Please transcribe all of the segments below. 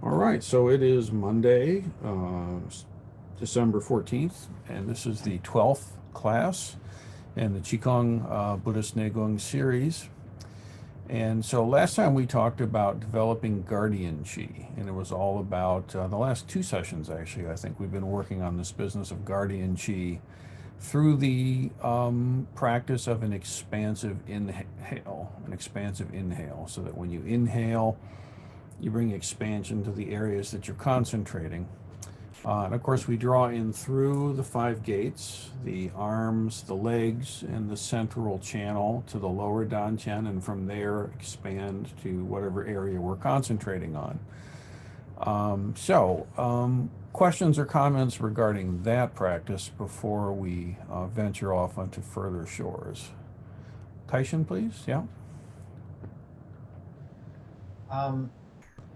All right, so it is Monday, December 14th, and this is the 12th class in the Qigong Buddhist Neigong series. And so last time we talked about developing guardian chi, and it was all about the last two sessions, actually. I think we've been working on this business of guardian chi through the practice of an expansive inhale, so that when you inhale, you bring expansion to the areas that you're concentrating. And of course, we draw in through the five gates, the arms, the legs, and the central channel to the lower dantian, and from there expand to whatever area we're concentrating on. Questions or comments regarding that practice before we venture off onto further shores? Taishan, please. Yeah. Um,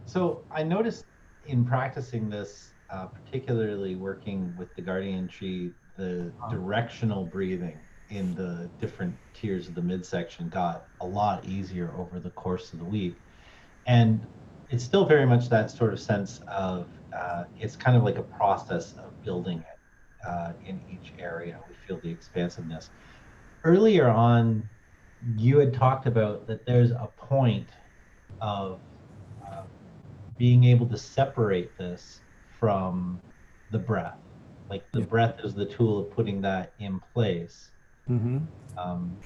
so I noticed in practicing this, particularly working with the guardian tree, the directional breathing in the different tiers of the midsection got a lot easier over the course of the week. And it's still very much that sort of sense of it's kind of like a process of building it in each area. We feel the expansiveness. Earlier on, you had talked about that there's a point of uh, being able to separate this from the breath. Like the Yeah. breath is the tool of putting that in place. Mm-hmm. Um,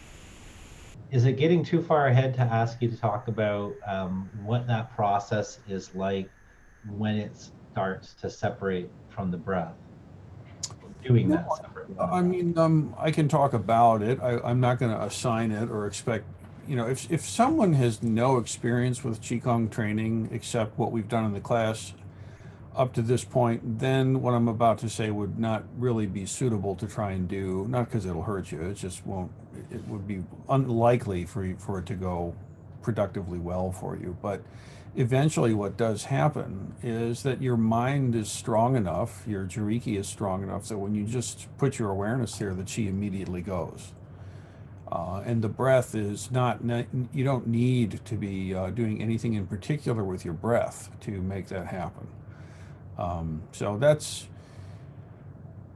is it getting too far ahead to ask you to talk about what that process is like when it starts to separate from the breath, or doing No, that separate from the I breath? mean, I can talk about it. I'm not going to assign it or expect, if someone has no experience with Qigong training except what we've done in the class up to this point, then what I'm about to say would not really be suitable to try and do, not because it'll hurt you, it just won't, it would be unlikely for it to go productively well for you. But eventually what does happen is that your mind is strong enough, your jiriki is strong enough that when you just put your awareness there, the chi immediately goes. And the breath is not, you don't need to be doing anything in particular with your breath to make that happen. So that's,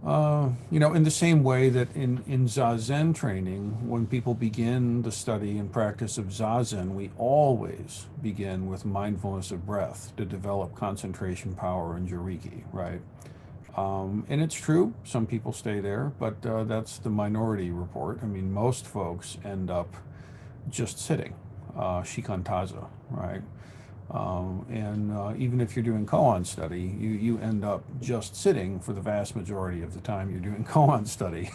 in the same way that in Zazen training, when people begin the study and practice of Zazen, we always begin with mindfulness of breath to develop concentration power and jiriki, right? And it's true, some people stay there, but that's the minority report. I mean, most folks end up just sitting, shikantaza, right? And even if you're doing koan study, you end up just sitting for the vast majority of the time you're doing koan study.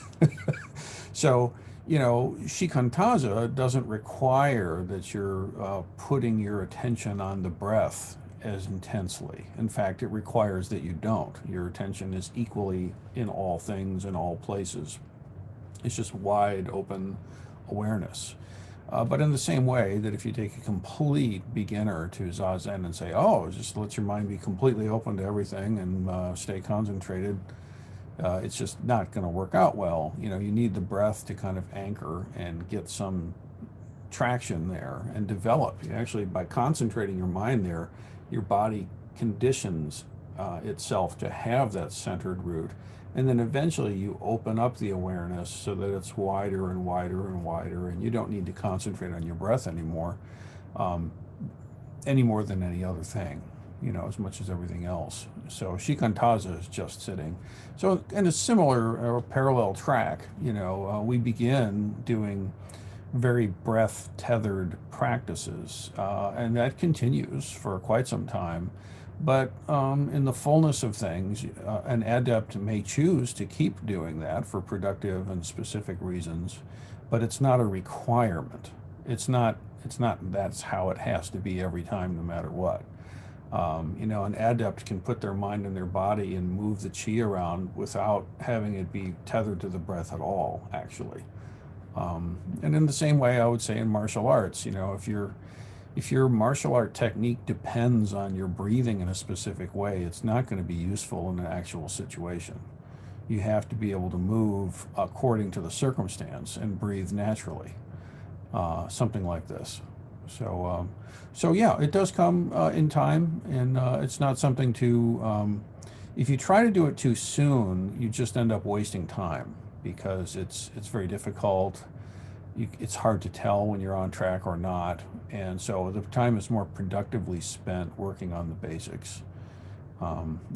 So, shikantaza doesn't require that you're putting your attention on the breath as intensely. In fact, it requires that you don't. Your attention is equally in all things, in all places. It's just wide open awareness. But in the same way that if you take a complete beginner to Zazen and say, oh, just let your mind be completely open to everything and stay concentrated, it's just not going to work out well. You need the breath to kind of anchor and get some traction there and develop. You actually, by concentrating your mind there, your body conditions itself to have that centered root. And then eventually you open up the awareness so that it's wider and wider and wider, and you don't need to concentrate on your breath anymore, um, any more than any other thing, as much as everything else. So shikantaza is just sitting. So in a similar or parallel track, we begin doing very breath tethered practices, and that continues for quite some time. But in the fullness of things, an adept may choose to keep doing that for productive and specific reasons, but it's not a requirement. It's not. It's not. That's how it has to be every time, no matter what. An adept can put their mind in their body and move the chi around without having it be tethered to the breath at all, actually. And in the same way, I would say in martial arts, if your martial art technique depends on your breathing in a specific way, it's not going to be useful in an actual situation. You have to be able to move according to the circumstance and breathe naturally. Something like this. So yeah, it does come in time, and it's not something to. If you try to do it too soon, you just end up wasting time because it's very difficult. It's hard to tell when you're on track or not, and so the time is more productively spent working on the basics.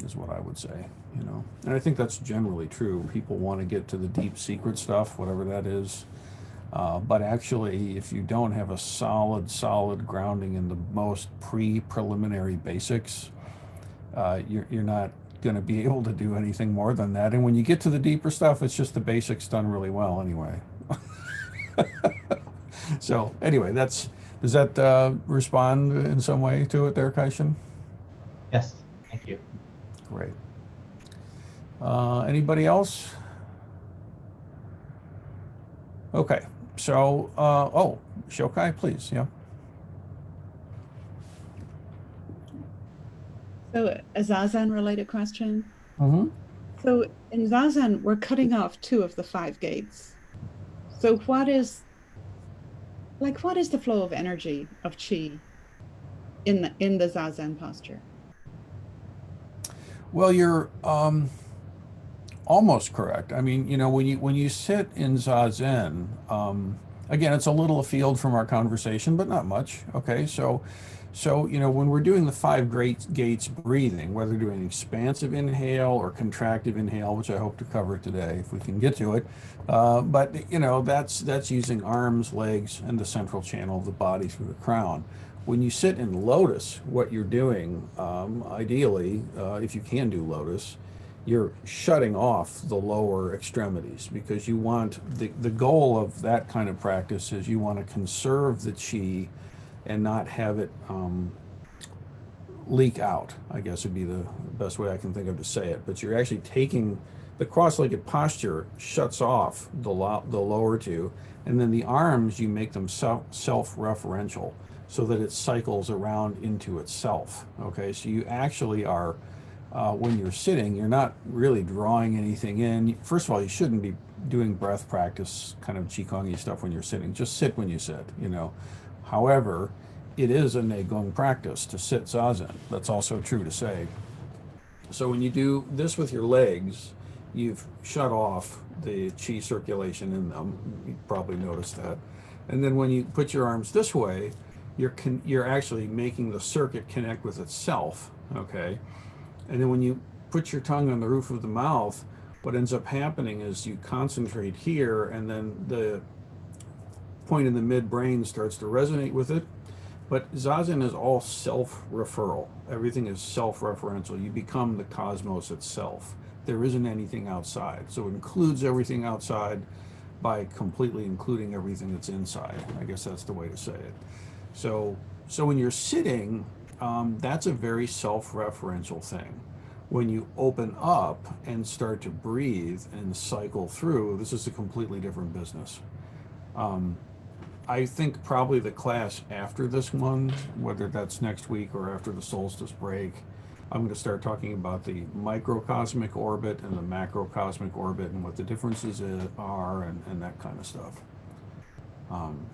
Is what I would say, you know. And I think that's generally true. People want to get to the deep secret stuff, whatever that is. But actually, if you don't have a solid grounding in the most preliminary basics, you're not going to be able to do anything more than that. And when you get to the deeper stuff, it's just the basics done really well anyway. So anyway, does that respond in some way to it there, Kaishan? Yes, thank you. Great. Anybody else? Okay. So, oh, Shokai, please. Yeah. So a Zazen related question. Mm-hmm. So in Zazen, we're cutting off two of the five gates. So what is the flow of energy of chi in the Zazen posture? Well, you're almost correct. I mean, you know, when you sit in Zazen, again, it's a little afield from our conversation, but not much. Okay, so you know, when we're doing the five great gates breathing, whether doing expansive inhale or contractive inhale, which I hope to cover today if we can get to it, but you know, that's using arms, legs, and the central channel of the body through the crown. When you sit in lotus, what you're doing, ideally, if you can do lotus, you're shutting off the lower extremities because you want the goal of that kind of practice is you want to conserve the chi and not have it leak out, I guess would be the best way I can think of to say it. But you're actually taking the cross-legged posture shuts off the lower two, and then the arms you make them self-referential so that it cycles around into itself. Okay, so you actually are when you're sitting, you're not really drawing anything in. First of all, you shouldn't be doing breath practice, kind of Qigong-y stuff when you're sitting. Just sit when you sit, you know. However, it is a Neigong practice to sit zazen. That's also true to say. So when you do this with your legs, you've shut off the chi circulation in them. You probably noticed that. And then when you put your arms this way, you're actually making the circuit connect with itself. Okay. And then when you put your tongue on the roof of the mouth, what ends up happening is you concentrate here, and then the point in the midbrain starts to resonate with it. But Zazen is all self-referral. Everything is self-referential. You become the cosmos itself. There isn't anything outside. So it includes everything outside by completely including everything that's inside. I guess that's the way to say it. So when you're sitting, that's a very self-referential thing. When you open up and start to breathe and cycle through, this is a completely different business. I think probably the class after this one, whether that's next week or after the solstice break, I'm going to start talking about the microcosmic orbit and the macrocosmic orbit and what the differences are and that kind of stuff. Um,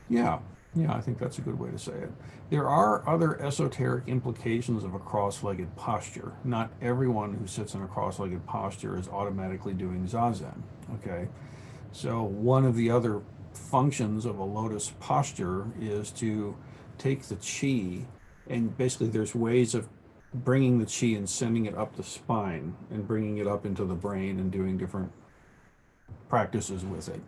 yeah, yeah, I think that's a good way to say it. There are other esoteric implications of a cross-legged posture. Not everyone who sits in a cross-legged posture is automatically doing zazen, okay? So one of the other functions of a lotus posture is to take the chi, and basically there's ways of bringing the chi and sending it up the spine and bringing it up into the brain and doing different practices with it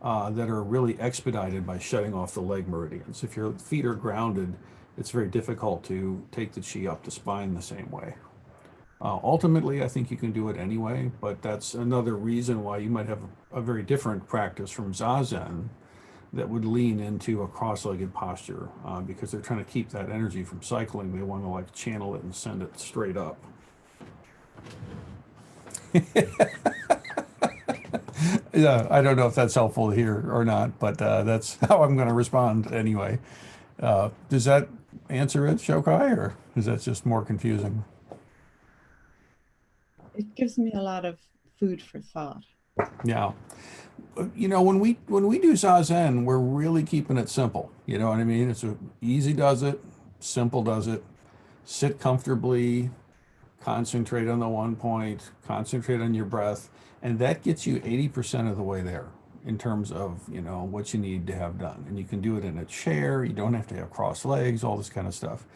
that are really expedited by shutting off the leg meridians. If your feet are grounded, it's very difficult to take the chi up the spine the same way. Ultimately, I think you can do it anyway, but that's another reason why you might have a very different practice from Zazen that would lean into a cross-legged posture because they're trying to keep that energy from cycling. They want to like channel it and send it straight up. Yeah, I don't know if that's helpful here or not, but that's how I'm going to respond anyway. Does that answer it, Shokai, or is that just more confusing? It gives me a lot of food for thought. Yeah. When we do Zazen, we're really keeping it simple. You know what I mean? Easy does it, simple does it. Sit comfortably, concentrate on the one point, concentrate on your breath, and that gets you 80% of the way there in terms of, what you need to have done. And you can do it in a chair, you don't have to have crossed legs, all this kind of stuff.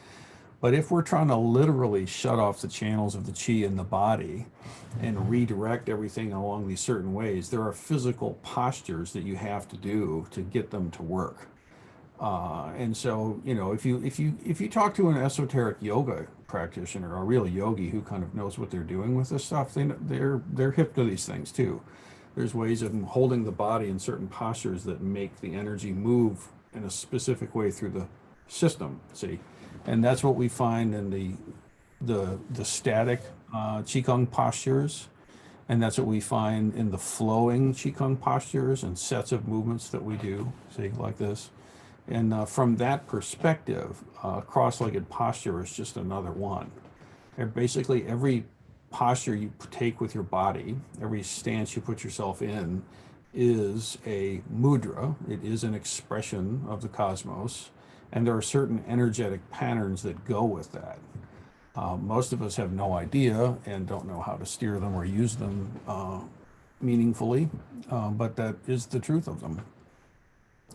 But if we're trying to literally shut off the channels of the chi in the body and redirect everything along these certain ways, there are physical postures that you have to do to get them to work. And so, if you talk to an esoteric yoga practitioner, a real yogi who kind of knows what they're doing with this stuff, they're hip to these things too. There's ways of holding the body in certain postures that make the energy move in a specific way through the system. See, and that's what we find in the static qigong postures, and that's what we find in the flowing qigong postures and sets of movements that we do. See, like this. And from that perspective, cross-legged posture is just another one. And basically, every posture you take with your body, every stance you put yourself in, is a mudra. It is an expression of the cosmos, and there are certain energetic patterns that go with that. Most of us have no idea and don't know how to steer them or use them meaningfully, but that is the truth of them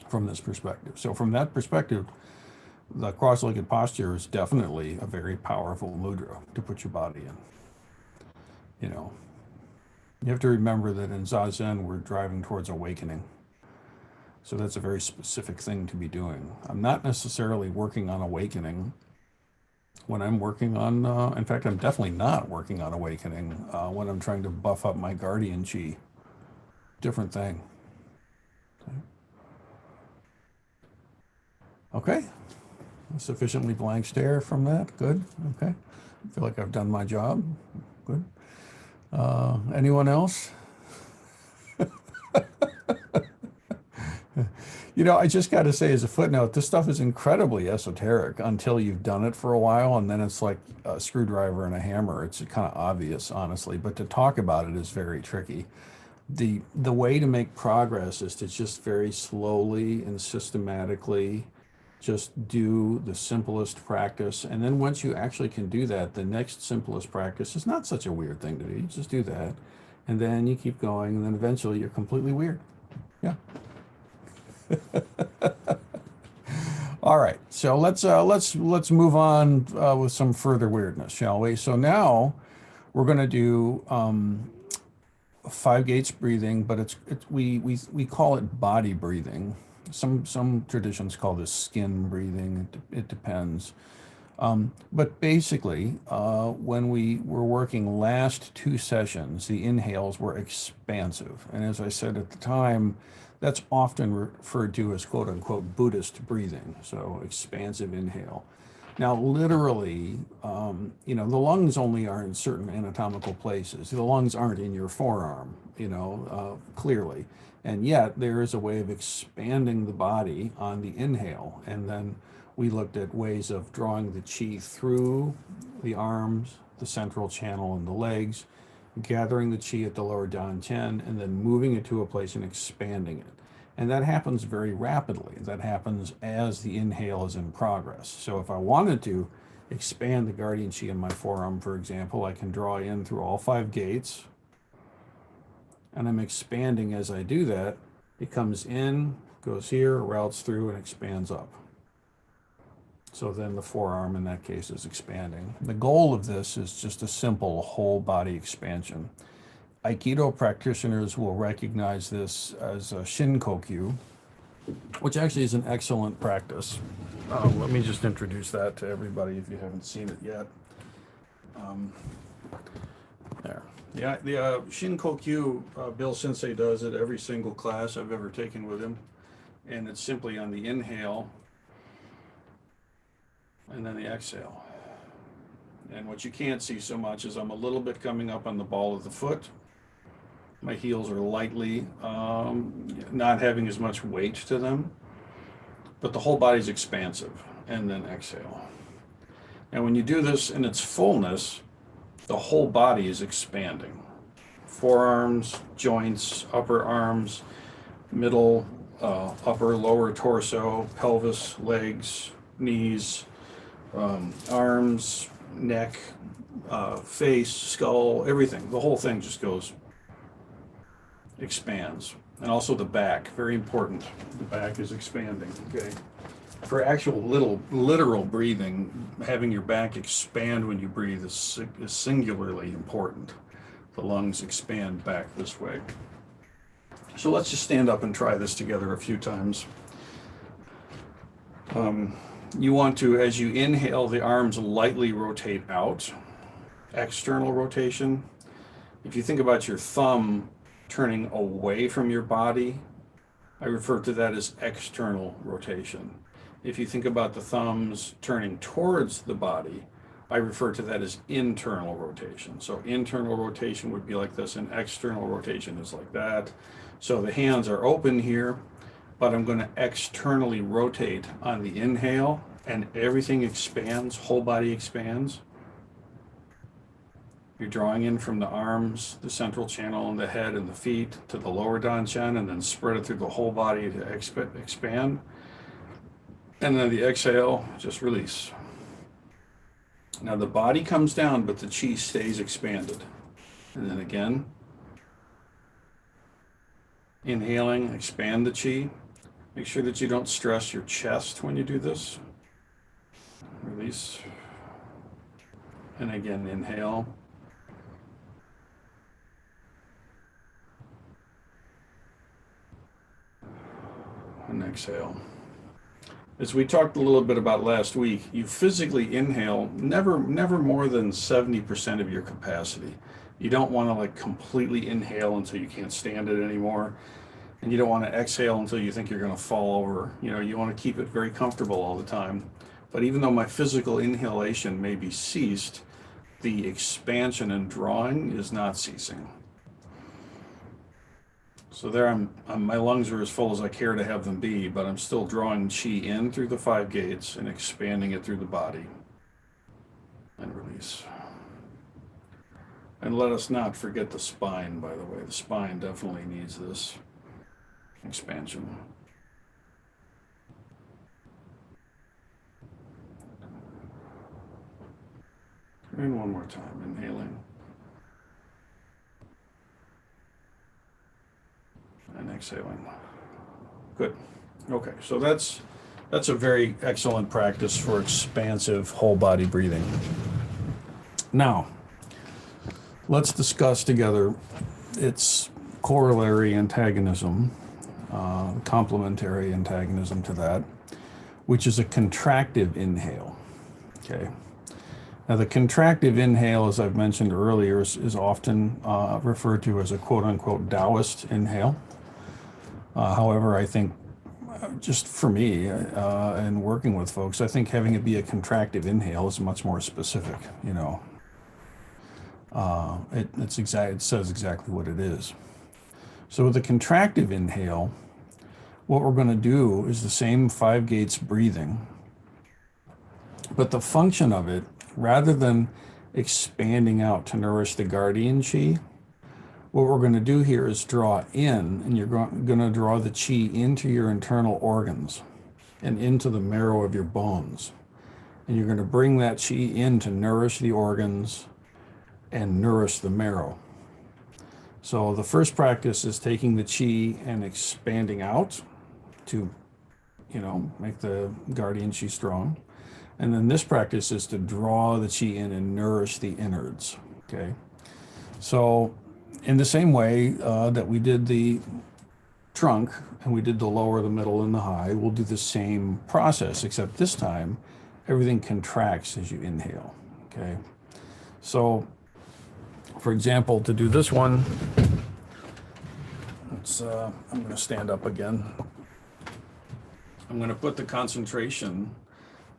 from this perspective. So from that perspective, the cross-legged posture is definitely a very powerful mudra to put your body in. You have to remember that in Zazen, we're driving towards awakening. So that's a very specific thing to be doing. I'm not necessarily working on awakening when I'm working on, in fact, I'm definitely not working on awakening when I'm trying to buff up my guardian chi. Different thing. Okay. Sufficiently blank stare from that. Good. Okay. I feel like I've done my job. Good. Anyone else? I just got to say as a footnote, this stuff is incredibly esoteric until you've done it for a while, and then it's like a screwdriver and a hammer. It's kind of obvious, honestly, but to talk about it is very tricky. The way to make progress is to just very slowly and systematically just do the simplest practice. And then once you actually can do that, the next simplest practice is not such a weird thing to do. You just do that. And then you keep going, and then eventually you're completely weird. Yeah. All right. So let's move on with some further weirdness, shall we? So now we're going to do five gates breathing, but we call it body breathing. Some traditions call this skin breathing. It depends. But basically, when we were working last two sessions, the inhales were expansive. And as I said at the time, that's often referred to as quote unquote Buddhist breathing. So expansive inhale. Now, literally, the lungs only are in certain anatomical places. The lungs aren't in your forearm, clearly. And yet there is a way of expanding the body on the inhale. And then we looked at ways of drawing the chi through the arms, the central channel, and the legs, gathering the chi at the lower dantian, and then moving it to a place and expanding it. And that happens very rapidly. That happens as the inhale is in progress. So if I wanted to expand the guardian chi in my forearm, for example, I can draw in through all five gates, and I'm expanding as I do that. It comes in, goes here, routes through, and expands up. So then the forearm in that case is expanding. The goal of this is just a simple whole body expansion. Aikido practitioners will recognize this as a Shin-kokyu, which actually is an excellent practice. Let me just introduce that to everybody if you haven't seen it yet. There. Yeah, the Shin-kokyu, Bill Sensei does it every single class I've ever taken with him. And it's simply on the inhale and then the exhale. And what you can't see so much is I'm a little bit coming up on the ball of the foot. My heels are lightly not having as much weight to them, but the whole body's expansive, and then exhale. And when you do this in its fullness, the whole body is expanding. forearms, joints, upper arms, middle, upper, lower torso, pelvis, legs, knees, arms, neck, face, skull, everything. The whole thing just goes, expands. And also the back, very important. The back is expanding, okay? For actual literal breathing, having your back expand when you breathe is singularly important. The lungs expand back this way. So let's just stand up and try this together a few times. You want to, as you inhale, the arms lightly rotate out, external rotation. If you think about your thumb turning away from your body, I refer to that as external rotation. If you think about the thumbs turning towards the body, I refer to that as internal rotation. So internal rotation would be like this, and external rotation is like that. So the hands are open here, but I'm going to externally rotate on the inhale, and everything expands, whole body expands. You're drawing in from the arms, the central channel, and the head and the feet to the lower dantian, and then spread it through the whole body to expand. And then the exhale, just release. Now the body comes down, but the chi stays expanded. And then again, inhaling, expand the chi. Make sure that you don't stress your chest when you do this. Release. And again, inhale. And exhale. As we talked a little bit about last week, you physically inhale never more than 70% of your capacity. You don't want to like completely inhale until you can't stand it anymore. And you don't want to exhale until you think you're going to fall over. You know, you want to keep it very comfortable all the time. But even though my physical inhalation may be ceased, the expansion and drawing is not ceasing. So there my lungs are as full as I care to have them be, but I'm still drawing chi in through the 5 gates and expanding it through the body. And release. And let us not forget the spine, by the way. The spine definitely needs this expansion. And one more time, inhaling. And exhaling. Good. Okay, so that's a very excellent practice for expansive whole body breathing. Now, let's discuss together its corollary antagonism, complementary antagonism to that, which is a contractive inhale. Okay. Now, the contractive inhale, as I've mentioned earlier, is often referred to as a quote-unquote Taoist inhale. However, I think, just for me and working with folks, I think having it be a contractive inhale is much more specific. You know, it says exactly what it is. So with the contractive inhale, what we're going to do is the same 5 gates breathing, but the function of it, rather than expanding out to nourish the guardian chi, what we're going to do here is draw in, and you're going to draw the chi into your internal organs and into the marrow of your bones. And you're going to bring that chi in to nourish the organs and nourish the marrow. So the first practice is taking the chi and expanding out to, make the guardian chi strong. And then this practice is to draw the chi in and nourish the innards, okay? So in the same way that we did the trunk and we did the lower, the middle, and the high, we'll do the same process, except this time everything contracts as you inhale, okay? So, for example, to do this one, I'm going to stand up again. I'm going to put the concentration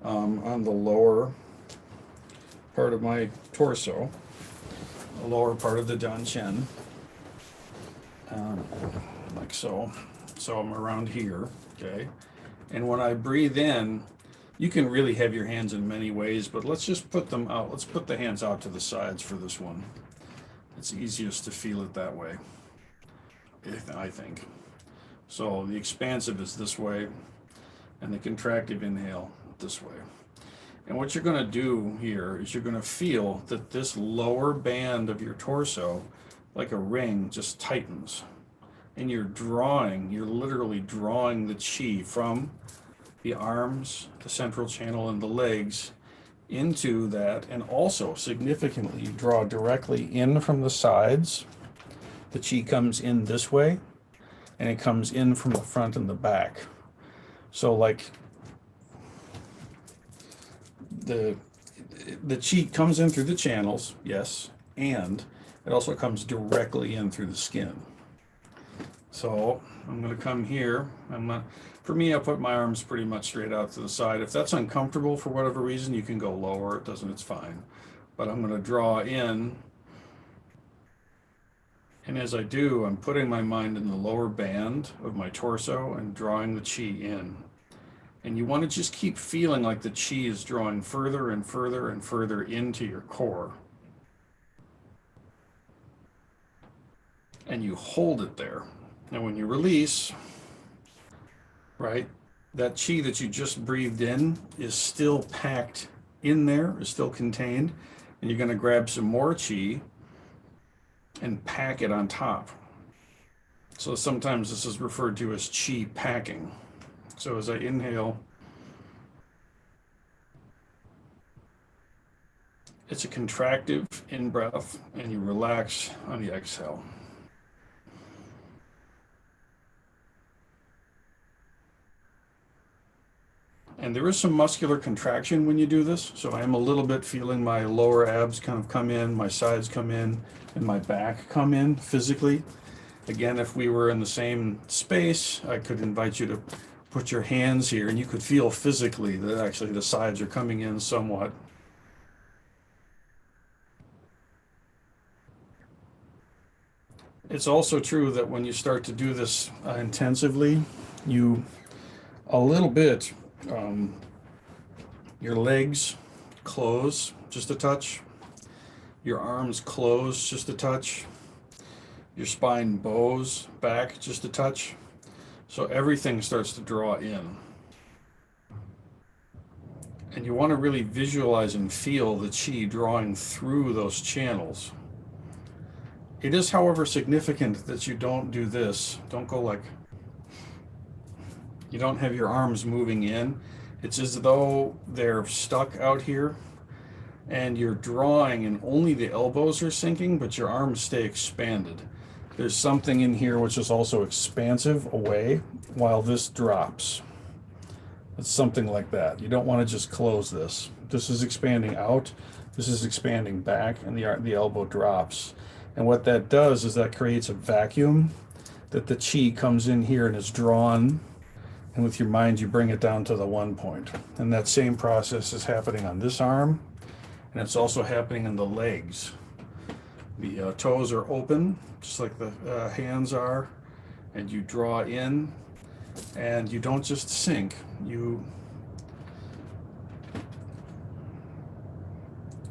on the lower part of my torso, the lower part of the dantian, like so. So I'm around here, okay? And when I breathe in, you can really have your hands in many ways, but let's just put them out. Let's put the hands out to the sides for this one. It's easiest to feel it that way, I think. So the expansive is this way, and the contractive inhale this way. And what you're going to do here is you're going to feel that this lower band of your torso, like a ring, just tightens. And you're literally drawing the chi from the arms, the central channel, and the legs into that, and also significantly draw directly in from the sides. The chi comes in this way, and it comes in from the front and the back. So like the chi comes in through the channels, yes, and it also comes directly in through the skin. So I'm going to come here. For me, I put my arms pretty much straight out to the side. If that's uncomfortable for whatever reason, you can go lower. It doesn't, it's fine. But I'm going to draw in. And as I do, I'm putting my mind in the lower band of my torso and drawing the chi in. And you want to just keep feeling like the chi is drawing further and further and further into your core. And you hold it there. Now when you release, right, that chi that you just breathed in is still packed in there, is still contained, and you're going to grab some more chi and pack it on top. So sometimes this is referred to as chi packing. So as I inhale, it's a contractive in-breath, and you relax on the exhale. And there is some muscular contraction when you do this. So I am a little bit feeling my lower abs kind of come in, my sides come in, and my back come in physically. Again, if we were in the same space, I could invite you to put your hands here, and you could feel physically that actually the sides are coming in somewhat. It's also true that when you start to do this intensively, you a little bit, your legs close just a touch, your arms close just a touch, your spine bows back just a touch. So everything starts to draw in. And you want to really visualize and feel the chi drawing through those channels. It is, however, significant that you don't do this. Don't go like, you don't have your arms moving in. It's as though they're stuck out here and you're drawing and only the elbows are sinking, but your arms stay expanded. There's something in here which is also expansive away while this drops. It's something like that. You don't want to just close this. This is expanding out, this is expanding back, and the elbow drops. And what that does is that creates a vacuum that the chi comes in here and is drawn, and with your mind you bring it down to the one point. And that same process is happening on this arm, and it's also happening in the legs. The toes are open, just like the hands are, and you draw in, and you don't just sink,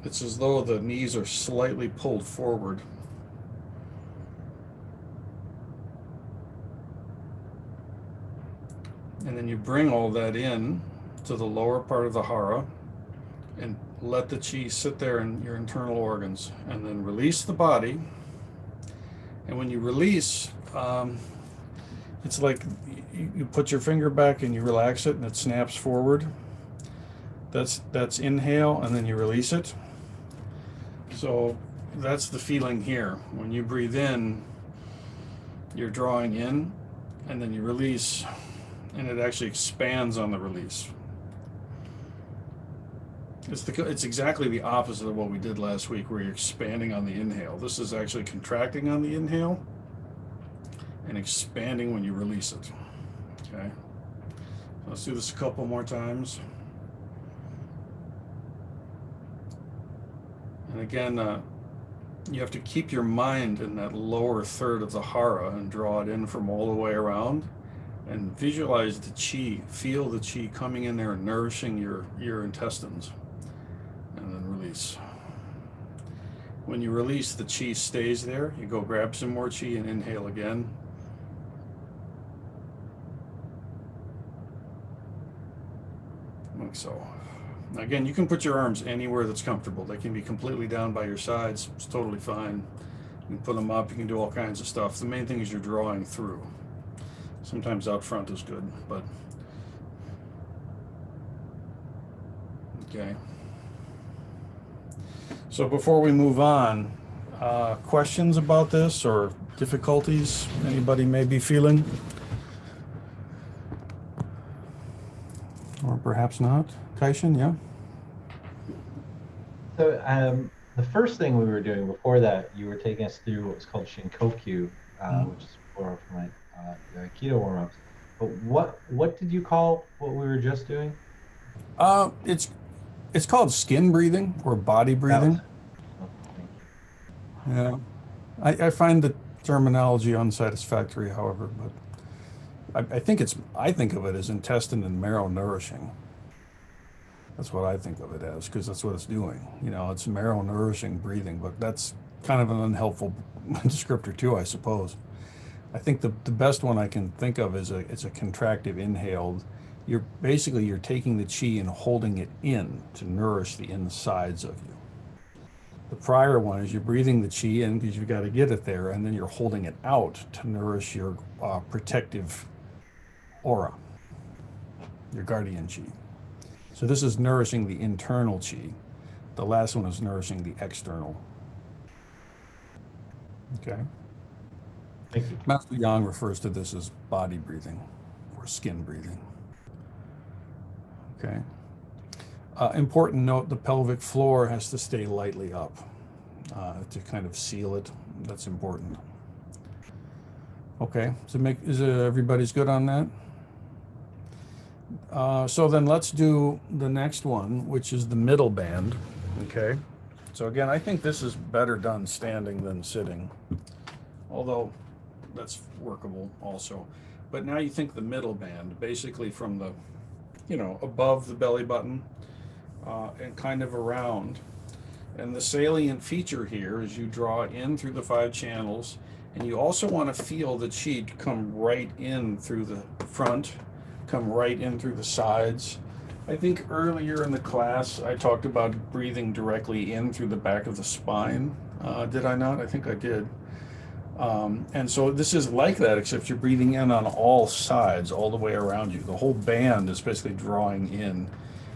it's as though the knees are slightly pulled forward. And then you bring all that in to the lower part of the hara and let the chi sit there in your internal organs, and then release the body. And when you release, it's like you put your finger back and you relax it and it snaps forward. That's inhale, and then you release it. So that's the feeling here. When you breathe in, you're drawing in, and then you release, and it actually expands on the release. It's exactly the opposite of what we did last week, where you're expanding on the inhale. This is actually contracting on the inhale and expanding when you release it. Okay, so let's do this a couple more times. And again, you have to keep your mind in that lower third of the hara and draw it in from all the way around, and visualize the chi, feel the chi coming in there and nourishing your intestines, and then release. When you release, the chi stays there. You go grab some more chi and inhale again. Like so. Again, you can put your arms anywhere that's comfortable. They can be completely down by your sides. It's totally fine. You can put them up. You can do all kinds of stuff. The main thing is you're drawing through. Sometimes out front is good, but okay. So before we move on, questions about this or difficulties anybody may be feeling? Or perhaps not. Kaishin, yeah? So the first thing we were doing before that, you were taking us through what was called Shinkokyu, which is for my Aikido warm-ups. But what did you call what we were just doing? It's called skin breathing or body That was breathing. it. Okay, thank you. Yeah. I find the terminology unsatisfactory, however, but I think of it as intestine and marrow nourishing. That's what I think of it as, because that's what it's doing. You know, it's marrow nourishing breathing, but that's kind of an unhelpful descriptor too, I suppose. I think the best one I can think of is it's a contractive inhale. You're taking the chi and holding it in to nourish the insides of you. The prior one is you're breathing the chi in because you've got to get it there, and then you're holding it out to nourish your protective aura, your guardian chi. So this is nourishing the internal chi. The last one is nourishing the external. Okay. Thank you. Master Yang refers to this as body breathing or skin breathing. Okay. Important note, the pelvic floor has to stay lightly up to kind of seal it. That's important. Okay, so everybody's good on that? So then let's do the next one, which is the middle band. Okay. So again, I think this is better done standing than sitting, although that's workable also. But now you think the middle band, basically from the, above the belly button and kind of around. And the salient feature here is you draw in through the 5 channels, and you also want to feel the chi come right in through the front, come right in through the sides. I think earlier in the class I talked about breathing directly in through the back of the spine. Did I not? I think I did. And so this is like that, except you're breathing in on all sides, all the way around you. The whole band is basically drawing in.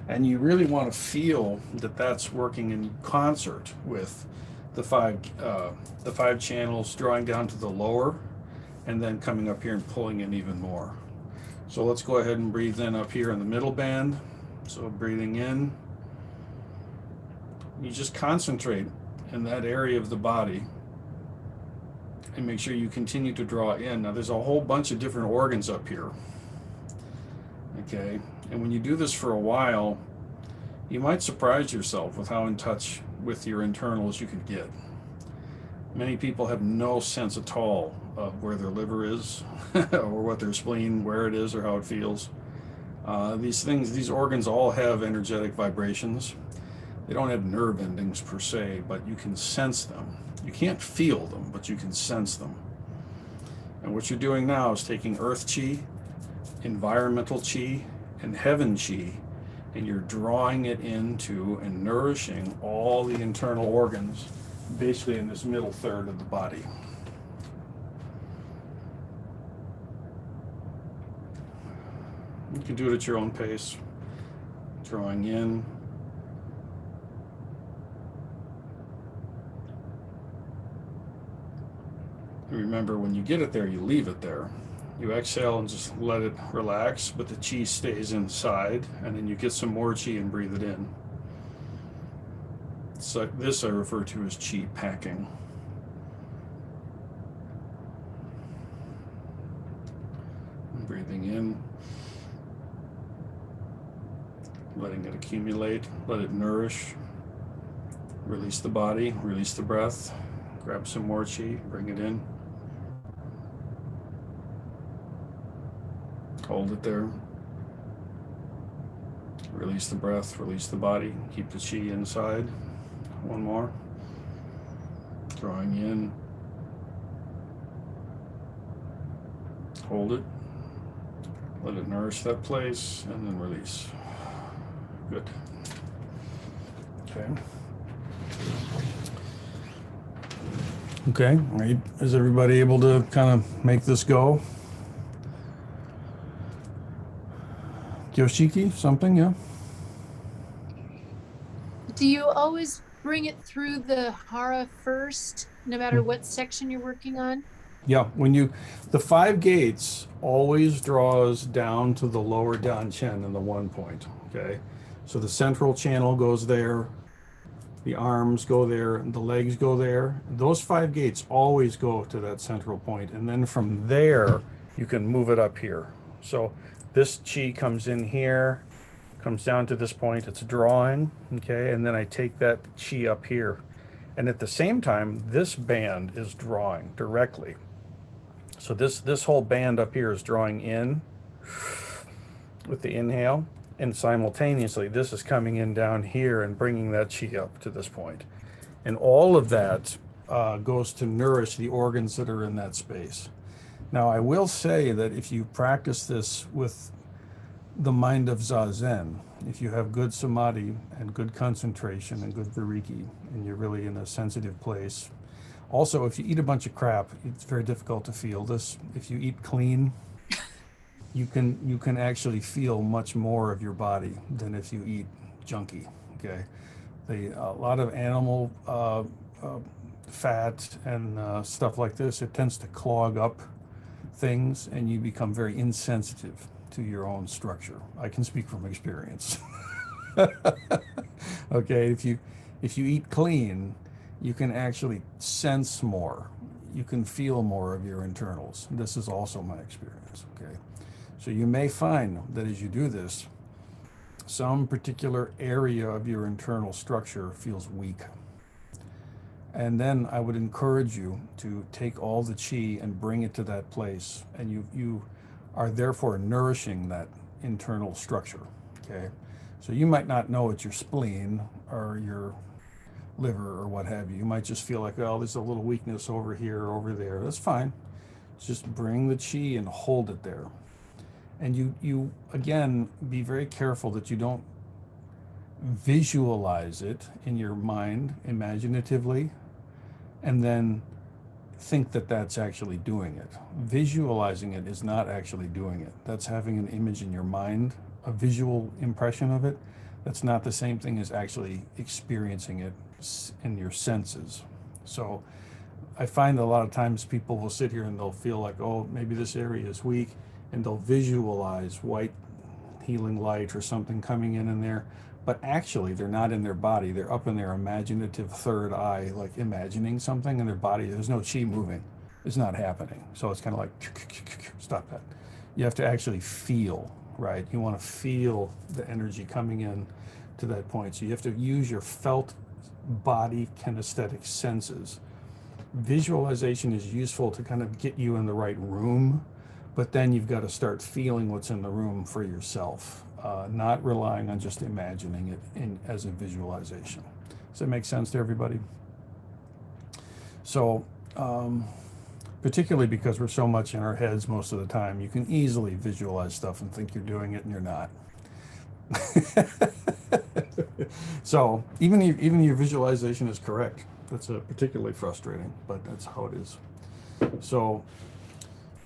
And you really want to feel that that's working in concert with the five channels drawing down to the lower and then coming up here and pulling in even more. So let's go ahead and breathe in up here in the middle band. So breathing in, you just concentrate in that area of the body and make sure you continue to draw in. Now there's a whole bunch of different organs up here. Okay, and when you do this for a while, you might surprise yourself with how in touch with your internals you can get. Many people have no sense at all of where their liver is or what their spleen, where it is or how it feels. These organs all have energetic vibrations. They don't have nerve endings per se, but you can sense them. You can't feel them, but you can sense them. And what you're doing now is taking earth chi, environmental chi, and heaven chi, and you're drawing it into and nourishing all the internal organs, basically in this middle third of the body. You can do it at your own pace, drawing in. Remember, when you get it there, you leave it there. You exhale and just let it relax, but the chi stays inside, and then you get some more chi and breathe it in. So this I refer to as chi packing. Breathing in, letting it accumulate, let it nourish. Release the body, release the breath, grab some more chi, bring it in. Hold it there. Release the breath, release the body, keep the chi inside. One more. Drawing in. Hold it. Let it nourish that place and then release. Good. Okay. Okay, right. Is everybody able to kind of make this go? Yoshiki, something, yeah? Do you always bring it through the hara first, no matter what section you're working on? Yeah, the 5 gates always draws down to the lower danchen in the 1 point, okay? So the central channel goes there, the arms go there, the legs go there. Those 5 gates always go to that central point, and then from there, you can move it up here. So this chi comes in here, comes down to this point, it's drawing, okay? And then I take that chi up here. And at the same time, this band is drawing directly. So this whole band up here is drawing in with the inhale, and simultaneously this is coming in down here and bringing that chi up to this point. And all of that goes to nourish the organs that are in that space. Now, I will say that if you practice this with the mind of Zazen, if you have good samadhi and good concentration and good viriki, and you're really in a sensitive place. Also, if you eat a bunch of crap, it's very difficult to feel this. If you eat clean, you can actually feel much more of your body than if you eat junky. Okay, a lot of animal fat and stuff like this, it tends to clog up things, and you become very insensitive to your own structure. I can speak from experience. Okay, if you eat clean, you can actually sense more. You can feel more of your internals. This is also my experience, okay? So you may find that as you do this, some particular area of your internal structure feels weak. And then I would encourage you to take all the chi and bring it to that place, and you are therefore nourishing that internal structure, okay? So you might not know it's your spleen or your liver or what have you. You might just feel like, oh, there's a little weakness over here or over there. That's fine. Just bring the chi and hold it there. And you again, be very careful that you don't visualize it in your mind imaginatively and then think that that's actually doing it. Visualizing it is not actually doing it. That's having an image in your mind, a visual impression of it. That's not the same thing as actually experiencing it in your senses. So I find that a lot of times people will sit here and they'll feel like, oh, maybe this area is weak, and they'll visualize white healing light or something coming in there. But actually, they're not in their body. They're up in their imaginative third eye, like imagining something in their body. There's no chi moving. It's not happening. So it's kind of like, stop that. You have to actually feel, right? You want to feel the energy coming in to that point. So you have to use your felt body kinesthetic senses. Visualization is useful to kind of get you in the right room, but then you've got to start feeling what's in the room for yourself. Not relying on just imagining it as a visualization. Does that make sense to everybody? So, particularly because we're so much in our heads most of the time, you can easily visualize stuff and think you're doing it and you're not. So even your visualization is correct. That's particularly frustrating, but that's how it is. So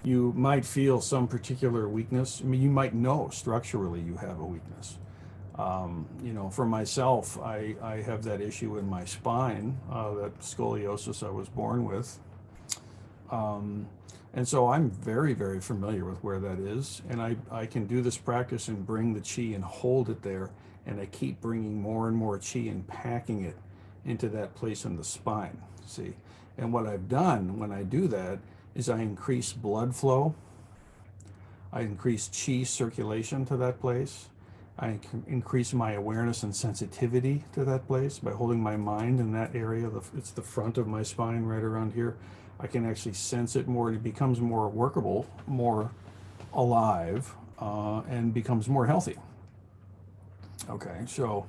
you might feel some particular weakness. I mean, you might know structurally you have a weakness. For myself, I have that issue in my spine, that scoliosis I was born with. And so I'm very, very familiar with where that is. And I can do this practice and bring the chi and hold it there. And I keep bringing more and more chi and packing it into that place in the spine, see? And what I've done when I do that is I increase blood flow. I increase chi circulation to that place. I increase my awareness and sensitivity to that place by holding my mind in that area. It's the front of my spine right around here. I can actually sense it more. It becomes more workable, more alive, and becomes more healthy. Okay, so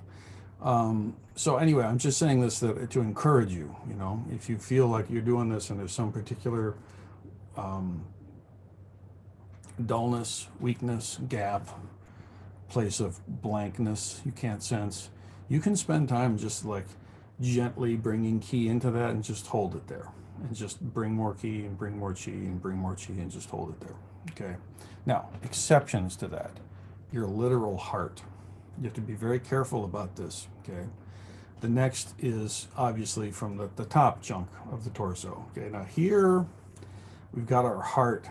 So anyway, I'm just saying this to encourage you, you know, if you feel like you're doing this and there's some particular dullness, weakness, gap, place of blankness you can't sense, you can spend time just like gently bringing ki into that and just hold it there. And just bring more ki and bring more chi and bring more chi and just hold it there. Okay. Now, exceptions to that. Your literal heart. You have to be very careful about this. Okay. The next is obviously from the top chunk of the torso. Okay. Now here we've got our heart.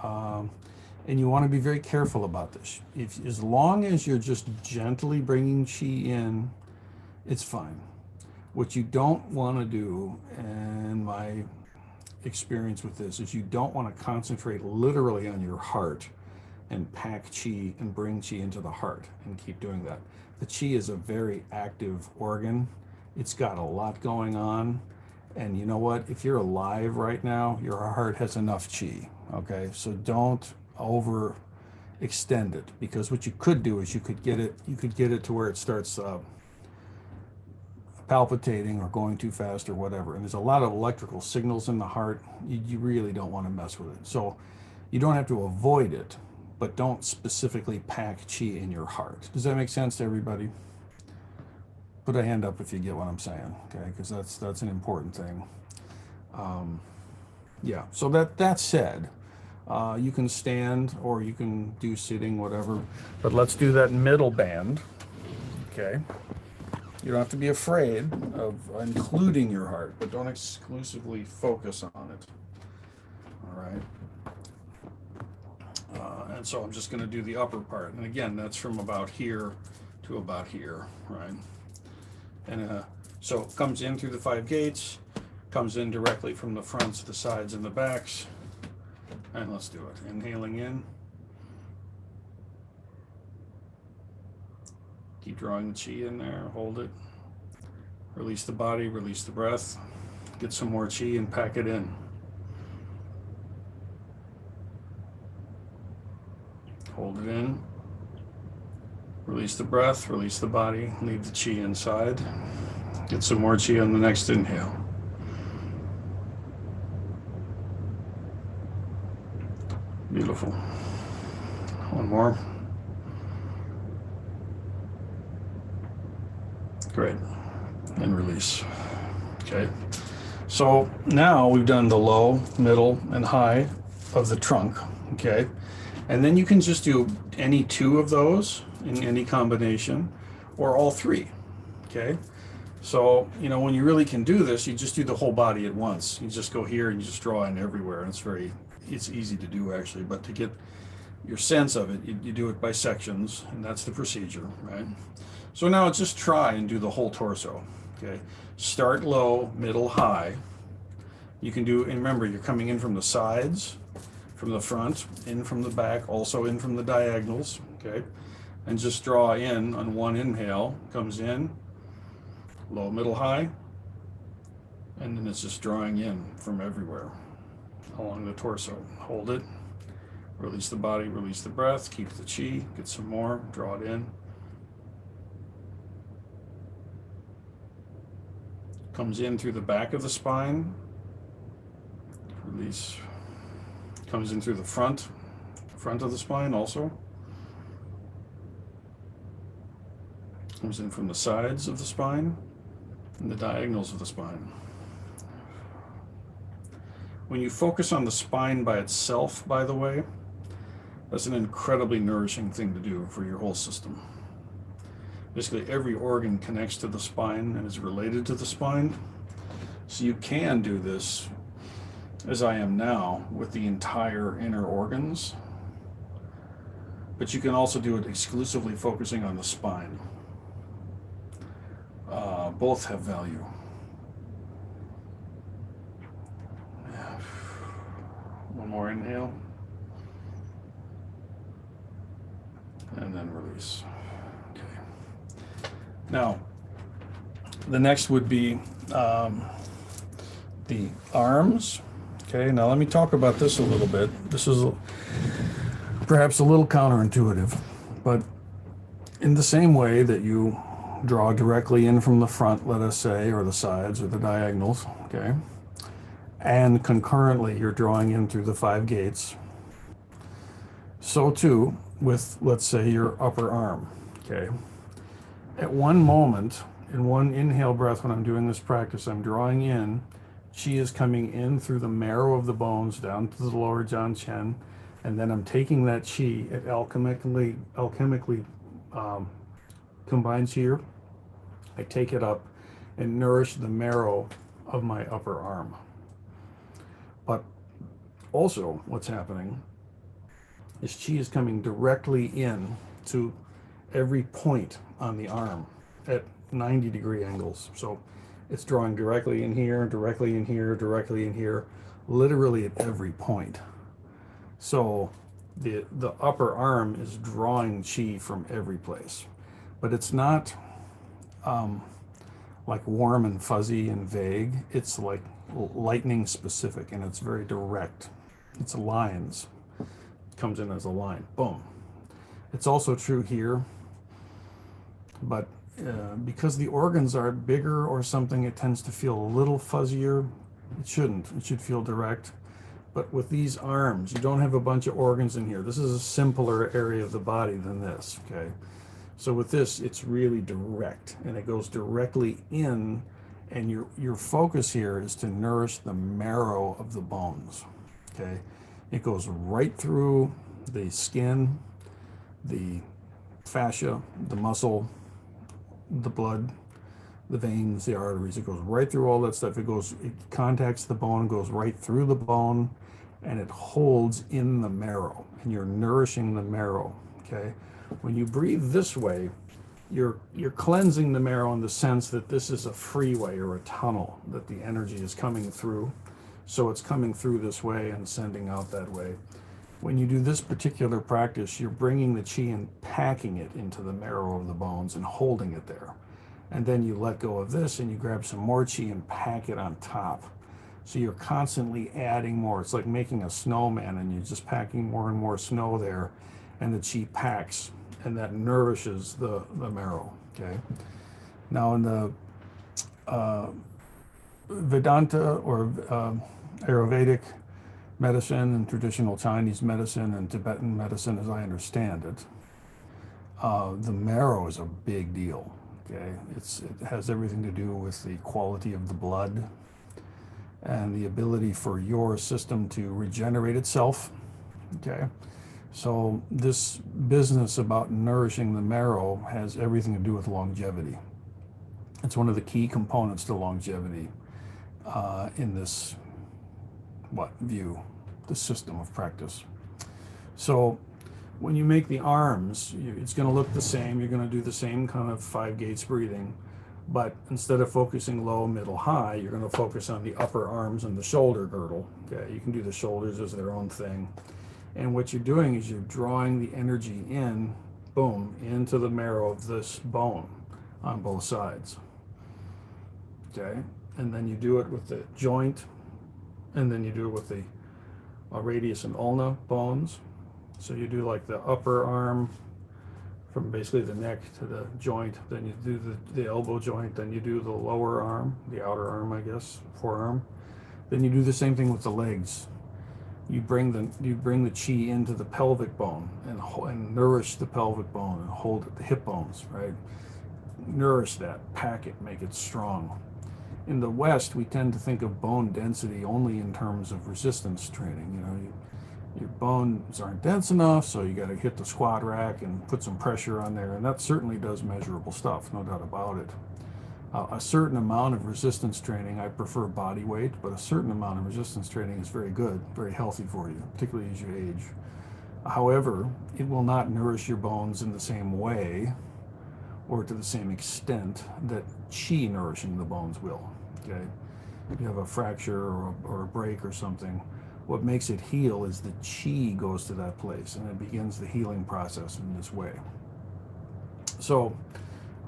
And you want to be very careful about this. If as long as you're just gently bringing chi in, it's fine. What you don't want to do, and my experience with this, is you don't want to concentrate literally on your heart and pack chi and bring chi into the heart and keep doing that. The chi is a very active organ. It's got a lot going on. And you know what? If you're alive right now, your heart has enough chi. Okay, so don't overextend it, because what you could do is you could get it to where it starts palpitating or going too fast or whatever. And there's a lot of electrical signals in the heart. You really don't want to mess with it. So you don't have to avoid it, but don't specifically pack chi in your heart. Does that make sense to everybody? Put a hand up if you get what I'm saying, okay? Because that's an important thing. Yeah. So that said, you can stand or you can do sitting, whatever. But let's do that middle band, okay? You don't have to be afraid of including your heart, but don't exclusively focus on it. All right. And so I'm just going to do the upper part. And again, that's from about here to about here, right? And so it comes in through the 5 gates, comes in directly from the fronts, the sides, and the backs. And let's do it. Inhaling in. Keep drawing the chi in there, hold it. Release the body, release the breath. Get some more chi and pack it in. Hold it in. Release the breath, release the body, leave the chi inside. Get some more chi on the next inhale. Beautiful. One more. Great. And release. Okay. So now we've done the low, middle, and high of the trunk. Okay. And then you can just do any 2 of those in any combination, or all 3. Okay. So, you know, when you really can do this, you just do the whole body at once. You just go here and you just draw in everywhere. And it's easy to do actually, but to get your sense of it, you do it by sections, and that's the procedure, right? So now just try and do the whole torso, okay? Start low, middle, high. You can do, and remember, you're coming in from the sides, from the front, in from the back, also in from the diagonals, okay? And just draw in on one inhale, comes in, low, middle, high, and then it's just drawing in from everywhere along the torso. Hold it, release the body, release the breath, keep the chi, get some more, draw it in. Comes in through the back of the spine, release. Comes in through the front of the spine also. Comes in from the sides of the spine and the diagonals of the spine. When you focus on the spine by itself, by the way, that's an incredibly nourishing thing to do for your whole system. Basically, every organ connects to the spine and is related to the spine. So you can do this, as I am now, with the entire inner organs. But you can also do it exclusively focusing on the spine. Both have value. One more inhale. And then release. Okay. Now, the next would be the arms. Okay, now let me talk about this a little bit. This is perhaps a little counterintuitive, but in the same way that you draw directly in from the front, let us say, or the sides or the diagonals, okay? And concurrently, you're drawing in through the 5 gates. So too with, let's say, your upper arm, okay? At one moment, in one inhale breath, when I'm doing this practice, I'm drawing in. Chi is coming in through the marrow of the bones down to the lower Jian Chen, and then I'm taking that Chi, it alchemically combines here. I take it up and nourish the marrow of my upper arm. But also what's happening is Chi is coming directly in to every point on the arm at 90-degree angles. So it's drawing directly in here, directly in here, directly in here, literally at every point. So the upper arm is drawing Chi from every place. But it's not like warm and fuzzy and vague. It's like lightning specific, and it's very direct. It's lines. It comes in as a line. Boom. It's also true here, but because the organs are bigger or something, it tends to feel a little fuzzier. It shouldn't. It should feel direct. But with these arms, you don't have a bunch of organs in here. This is a simpler area of the body than this, okay? So with this, it's really direct, and it goes directly in, and your focus here is to nourish the marrow of the bones, okay? It goes right through the skin, the fascia, the muscle, the blood, the veins, the arteries. It goes right through all that stuff. It contacts the bone, goes right through the bone, and it holds in the marrow, and you're nourishing the marrow, okay? When you breathe this way, you're cleansing the marrow in the sense that this is a freeway or a tunnel that the energy is coming through. So it's coming through this way and sending out that way. When you do this particular practice, you're bringing the Chi and packing it into the marrow of the bones and holding it there. And then you let go of this and you grab some more Chi and pack it on top. So you're constantly adding more. It's like making a snowman, and you're just packing more and more snow there, and the Chi packs, and that nourishes the marrow, okay? Now in the Vedanta or Ayurvedic medicine and traditional Chinese medicine and Tibetan medicine, as I understand it, the marrow is a big deal, okay? It has everything to do with the quality of the blood and the ability for your system to regenerate itself, okay? So this business about nourishing the marrow has everything to do with longevity. It's one of the key components to longevity in this view, the system of practice. So when you make the arms, it's going to look the same. You're going to do the same kind of 5 gates breathing, but instead of focusing low, middle, high, you're going to focus on the upper arms and the shoulder girdle. Okay, you can do the shoulders as their own thing. And what you're doing is you're drawing the energy in, boom, into the marrow of this bone on both sides. Okay, and then you do it with the joint, and then you do it with the radius and ulna bones. So you do like the upper arm from basically the neck to the joint, then you do the elbow joint, then you do the lower arm, the outer arm, I guess, forearm. Then you do the same thing with the legs. You bring the Chi into the pelvic bone and nourish the pelvic bone and hold it, the hip bones, right? Nourish that, pack it, make it strong. In the West, we tend to think of bone density only in terms of resistance training. You know, your bones aren't dense enough, so you got to hit the squat rack and put some pressure on there, and that certainly does measurable stuff, no doubt about it. A certain amount of resistance training, I prefer body weight, but a certain amount of resistance training is very good, very healthy for you, particularly as you age. However, it will not nourish your bones in the same way or to the same extent that Chi nourishing the bones will, okay? If you have a fracture or a break or something, what makes it heal is the Chi goes to that place, and it begins the healing process in this way. So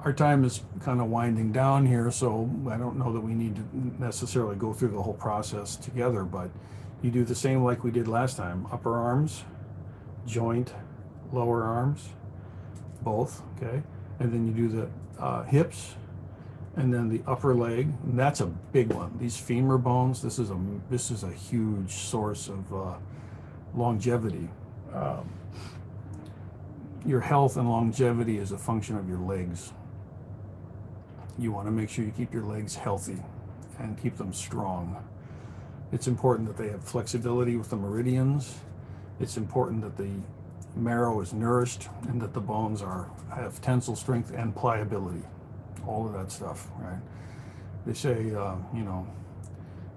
our time is kind of winding down here, so I don't know that we need to necessarily go through the whole process together, but you do the same like we did last time. Upper arms, joint, lower arms, both, okay? and then you do the hips, and then the upper leg, and that's a big one. These femur bones, this is a huge source of longevity. Your health and longevity is a function of your legs. You want to make sure you keep your legs healthy and keep them strong. It's important that they have flexibility with the meridians. It's important that the marrow is nourished and that the bones have tensile strength and pliability. All of that stuff, right? They say,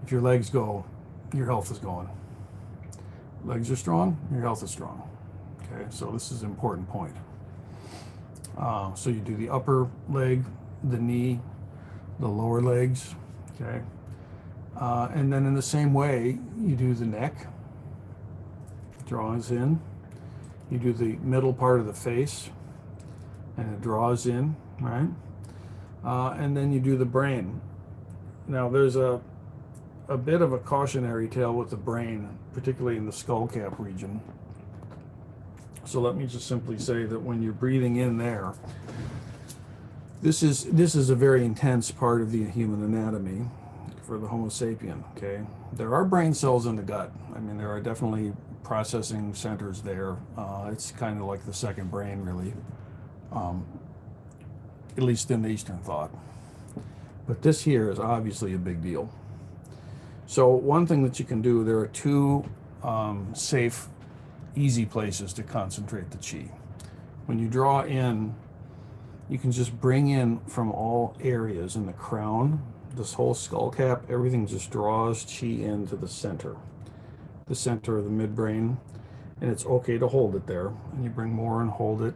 if your legs go, your health is going. Legs are strong, your health is strong. Okay, so this is an important point. So you do the upper leg, the knee, the lower legs, okay? And then in the same way, you do the neck, draws in. You do the middle part of the face, and it draws in, right? And then you do the brain. Now there's a bit of a cautionary tale with the brain, particularly in the skull cap region. So let me just simply say that when you're breathing in there, this is a very intense part of the human anatomy for the Homo sapien, okay? There are brain cells in the gut. I mean, there are definitely processing centers there. It's kind of like the second brain, really, at least in the Eastern thought. But this here is obviously a big deal. So one thing that you can do, there are two safe, easy places to concentrate the chi. When you draw in, you can just bring in from all areas in the crown, this whole skull cap, everything just draws chi into the center of the midbrain, and it's okay to hold it there. And you bring more and hold it,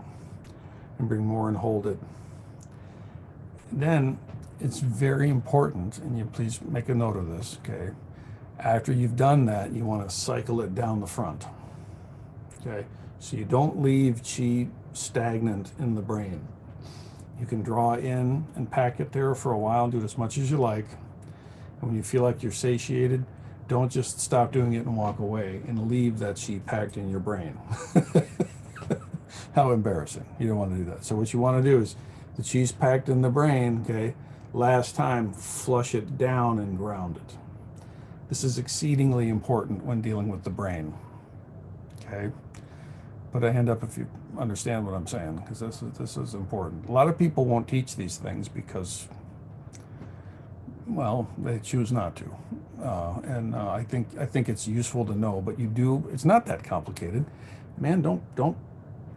and bring more and hold it. Then it's very important, and you please make a note of this, okay? After you've done that, you want to cycle it down the front, okay? So you don't leave chi stagnant in the brain. You can draw in and pack it there for a while, do it as much as you like. And when you feel like you're satiated, don't just stop doing it and walk away and leave that chi packed in your brain. How embarrassing. You don't want to do that. So what you want to do is, the chi's packed in the brain, okay? Last time, flush it down and ground it. This is exceedingly important when dealing with the brain, okay? Put a hand up if you understand what I'm saying, because this is important. A lot of people won't teach these things because, well, they choose not to. I think it's useful to know, but you do. It's not that complicated, man. Don't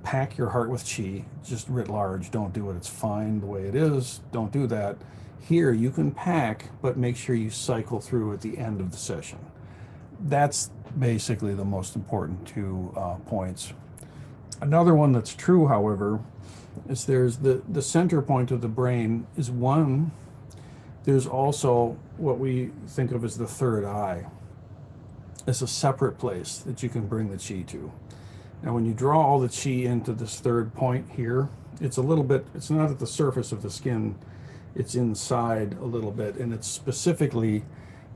pack your heart with chi, just writ large. Don't do it. It's fine the way it is. Don't do that. Here you can pack, but make sure you cycle through at the end of the session. That's basically the most important two points. Another one that's true, however, is there's the center point of the brain is one. There's also what we think of as the third eye. It's a separate place that you can bring the chi to. Now, when you draw all the chi into this third point here, it's a little bit, it's not at the surface of the skin, it's inside a little bit, and it's specifically,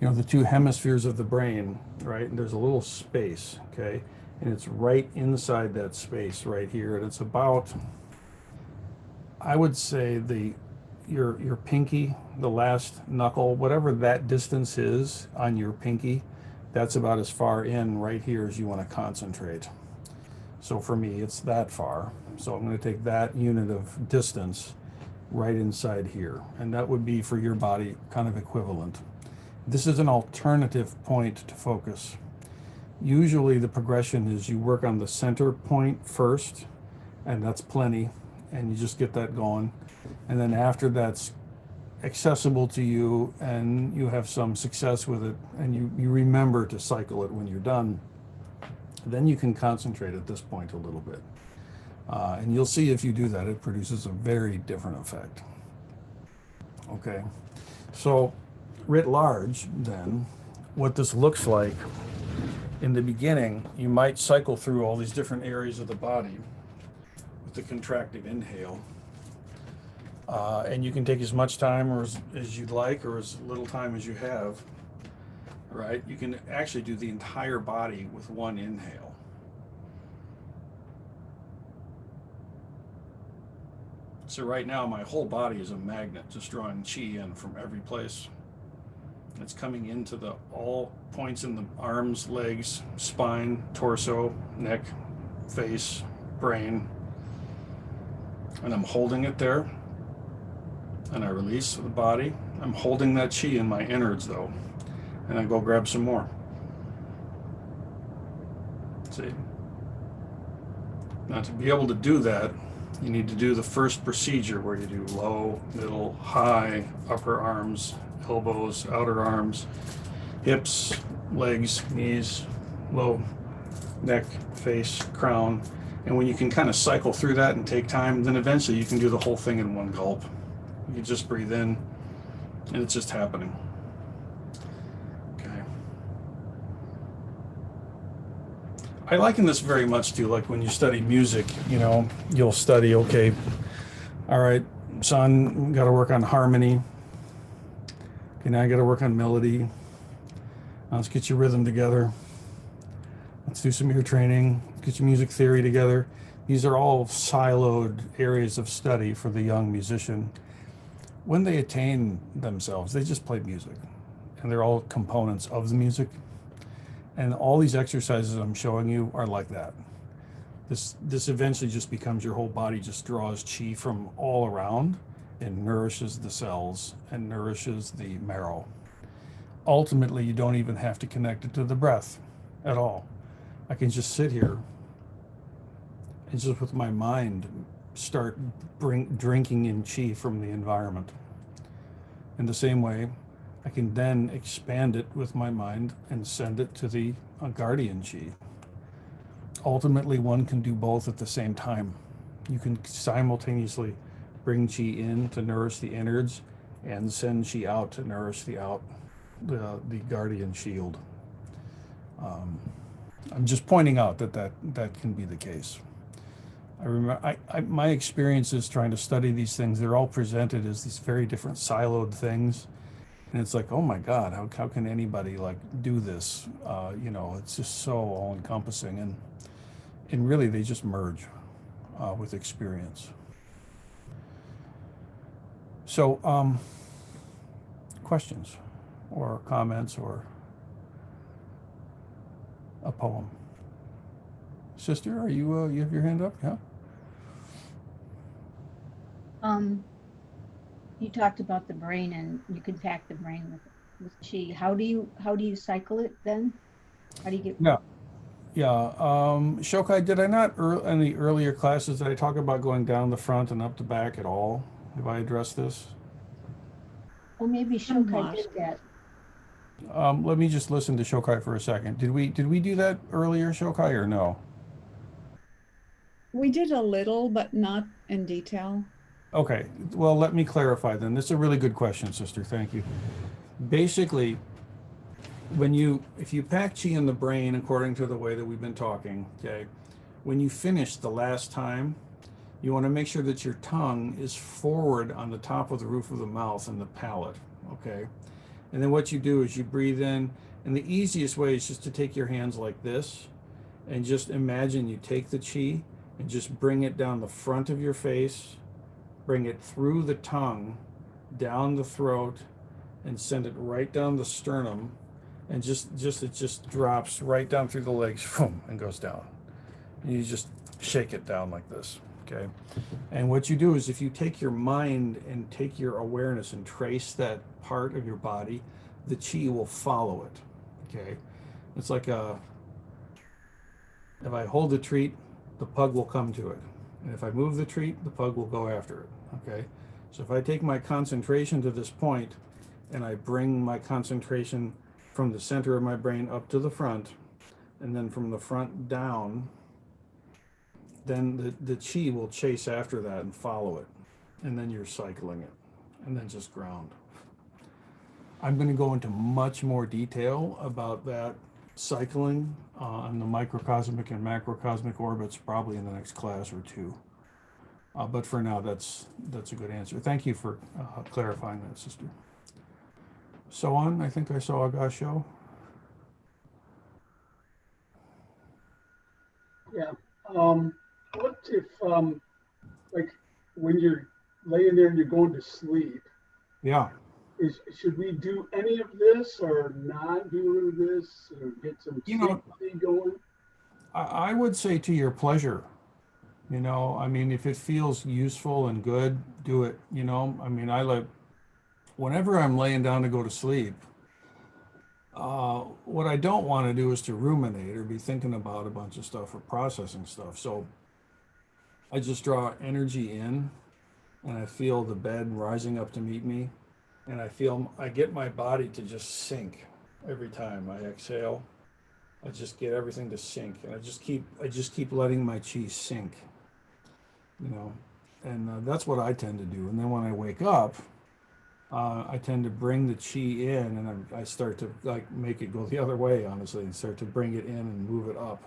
the two hemispheres of the brain, right? And there's a little space, okay? And it's right inside that space right here, and it's about, I would say, your pinky, the last knuckle, whatever that distance is on your pinky, that's about as far in right here as you want to concentrate. So for me, it's that far. So I'm going to take that unit of distance right inside here. And that would be for your body kind of equivalent. This is an alternative point to focus. Usually the progression is you work on the center point first, and that's plenty, and you just get that going. And then after that's accessible to you and you have some success with it, and you remember to cycle it when you're done, then you can concentrate at this point a little bit. And you'll see if you do that, it produces a very different effect. Okay, so writ large, then, what this looks like, in the beginning, you might cycle through all these different areas of the body with the contractive inhale. And you can take as much time or as you'd like, or as little time as you have. Right? You can actually do the entire body with one inhale. So right now, my whole body is a magnet, just drawing chi in from every place. It's coming into the all points in the arms, legs, spine, torso, neck, face, brain, and I'm holding it there. And I release the body. I'm holding that chi in my innards though, and I go grab some more. See? Now to be able to do that, you need to do the first procedure where you do low, middle, high, upper arms, elbows, outer arms, hips, legs, knees, low, neck, face, crown. And when you can kind of cycle through that and take time, then eventually you can do the whole thing in one gulp. You can just breathe in, and it's just happening. Okay. I liken this very much to like when you study music, you know, you'll study, okay, all right, son, got to work on harmony. Okay, now I got to work on melody. Now let's get your rhythm together. Let's do some ear training. Get your music theory together. These are all siloed areas of study for the young musician. When they attain themselves, they just play music, and they're all components of the music. And all these exercises I'm showing you are like that. This eventually just becomes your whole body just draws chi from all around and nourishes the cells and nourishes the marrow. Ultimately, you don't even have to connect it to the breath at all. I can just sit here and just with my mind start drinking in chi from the environment. In the same way, I can then expand it with my mind and send it to the guardian chi. Ultimately, one can do both at the same time. You can simultaneously bring chi in to nourish the innards and send chi out to nourish the guardian shield. I'm just pointing out that can be the case. I remember my experiences trying to study these things, they're all presented as these very different siloed things. And it's like, oh my God, how can anybody like do this? You know, it's just so all encompassing. And really they just merge with experience. So questions or comments or a poem? Sister, are you you have your hand up? Yeah. You talked about the brain and you can pack the brain with chi. How do you cycle it then? How do you get? Yeah. Yeah. Shokai, did I not in the earlier classes did I talk about going down the front and up the back at all? Have I addressed this? Oh, maybe Shokai Somewhat. did that. Let me just listen to Shokai for a second. Did we do that earlier, Shokai, or no? We did a little, but not in detail. Okay. Well, let me clarify then. This is a really good question, sister. Thank you. Basically, if you pack chi in the brain according to the way that we've been talking, okay, when you finish the last time, you want to make sure that your tongue is forward on the top of the roof of the mouth and the palate, okay? And then what you do is you breathe in, and the easiest way is just to take your hands like this and just imagine you take the chi and just bring it down the front of your face, bring it through the tongue, down the throat, and send it right down the sternum, and it just drops right down through the legs, boom, and goes down. And you just shake it down like this, okay? And what you do is if you take your mind and take your awareness and trace that part of your body, the chi will follow it, okay? It's like if I hold the treat, the pug will come to it. And if I move the treat, the pug will go after it, okay? So if I take my concentration to this point and I bring my concentration from the center of my brain up to the front, and then from the front down, then the chi will chase after that and follow it. And then you're cycling it. And then just ground. I'm going to go into much more detail about that cycling on the microcosmic and macrocosmic orbits probably in the next class or two. But for now, that's a good answer. Thank you for clarifying that, sister. So on, I think I saw Agasho. Yeah. What if, like, when you're laying there and you're going to sleep. Yeah. Should we do any of this or not do this or get some You know, safety going? I would say to your pleasure. You know, I mean, if it feels useful and good, do it. You know, I mean, I like whenever I'm laying down to go to sleep, what I don't want to do is to ruminate or be thinking about a bunch of stuff or processing stuff. So I just draw energy in and I feel the bed rising up to meet me. And I get my body to just sink every time I exhale. I just get everything to sink and I just keep letting my chi sink, you know, and that's what I tend to do. And then when I wake up, I tend to bring the chi in, and I start to like make it go the other way, honestly, and start to bring it in and move it up,